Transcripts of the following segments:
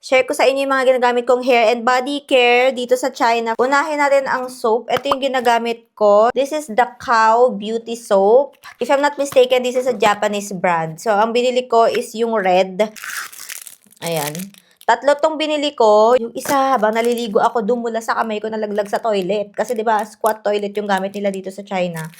share ko sa inyo yung mga ginagamit kong hair and body care dito sa China. Unahin natin ang soap. Ito yung ginagamit ko. This is the Cow Beauty Soap. If I'm not mistaken, this is a Japanese brand. So, ang binili ko is yung red. Ayan. Tatlo tong binili ko. Yung isa, habang naliligo ako, dumula sa kamay ko, nalaglag sa toilet. Kasi 'di ba, squat toilet yung gamit nila dito sa China.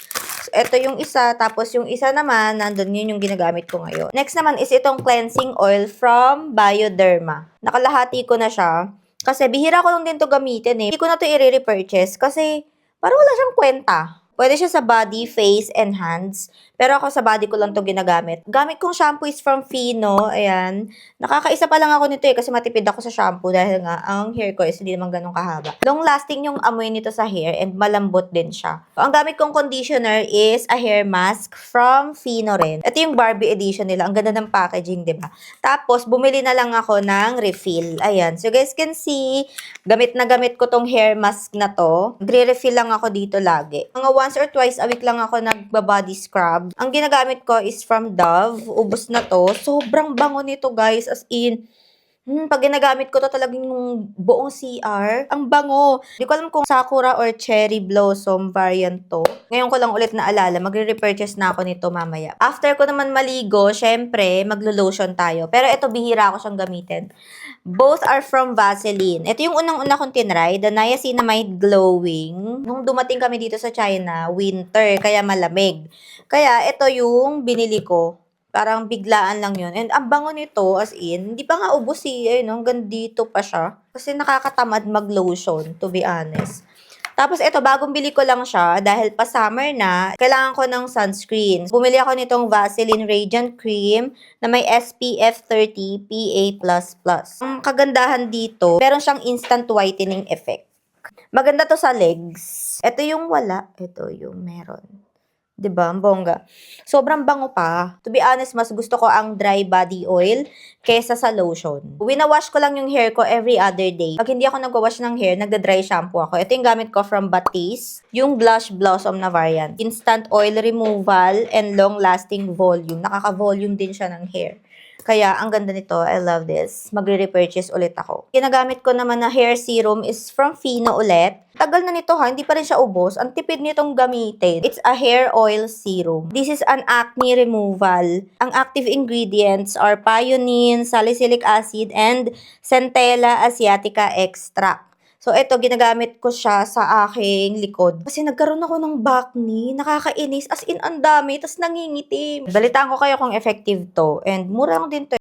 So, ito yung isa, tapos yung isa naman, nandun yun yung ginagamit ko ngayon. Next naman is itong cleansing oil from Bioderma. Nakalahati ko na siya. Kasi bihira ko lang din to gamitin eh. Hindi ko na to i-repurchase kasi parang wala siyang kwenta. Pwede siya sa body, face, and hands. Pero ako sa body ko lang to ginagamit. Gamit kong shampoo is from Fino. Ayan. Nakakaisa pa lang ako nito eh kasi matipid ako sa shampoo dahil nga ang hair ko is hindi naman ganun kahaba. Long lasting yung amoy nito sa hair and malambot din siya. So, ang gamit kong conditioner is a hair mask from Fino rin. Ito yung Barbie edition nila. Ang ganda ng packaging, 'di ba? Tapos bumili na lang ako ng refill. Ayan. So guys can see, gamit na gamit ko tong hair mask na to. Nagre-refill lang ako dito lagi. Mga once or twice a week lang ako nagba-body scrub. Ang ginagamit ko is from Dove. Ubos na to. Sobrang bango nito guys. As in, pag ginagamit ko to talagang yung buong CR, ang bango. Hindi ko alam kung Sakura or Cherry Blossom variant to. Ngayon ko lang ulit naalala, magre-repurchase na ako nito mamaya. After ko naman maligo, syempre, maglo-lotion tayo. Pero ito, bihira ako siyang gamitin. Both are from Vaseline. Ito yung unang-una kong tinry, the Niacinamide Glowing. Nung dumating kami dito sa China, winter, kaya malamig. Kaya ito yung binili ko. Parang biglaan lang yun. And ang bango nito, as in, hindi pa nga ubos eh. Ayun, hanggang dito pa siya. Kasi nakakatamad mag-lotion, to be honest. Tapos ito, bagong bili ko lang siya dahil pa summer na, kailangan ko ng sunscreen. Bumili ako nitong Vaseline Radiant Cream na may SPF 30 PA++. Ang kagandahan dito, meron siyang instant whitening effect. Maganda to sa legs. Ito yung wala, ito yung meron. 'Di ba? Ang bongga. Sobrang bango pa. To be honest, mas gusto ko ang dry body oil kaysa sa lotion. Wina-wash ko lang yung hair ko every other day. Pag hindi ako nagwa-wash ng hair, nagda-dry shampoo ako. Ito yung gamit ko from Batiste, yung Blush Blossom na variant. Instant oil removal and long-lasting volume. Nakaka-volume din siya ng hair. Kaya, ang ganda nito. I love this. Magre-repurchase ulit ako. Ginagamit ko naman na hair serum is from Fino ulit. Tagal na nito ha, hindi pa rin siya ubos. Ang tipid nitong gamitin. It's a hair oil serum. This is an acne removal. Ang active ingredients are pionine, salicylic acid, and Centella asiatica extract. So, ito, ginagamit ko siya sa aking likod. Kasi nagkaroon ako ng acne, nakakainis, as in, ang dami, tas nangingitim. Balitaan ko kayo kung effective to. And mura lang din to.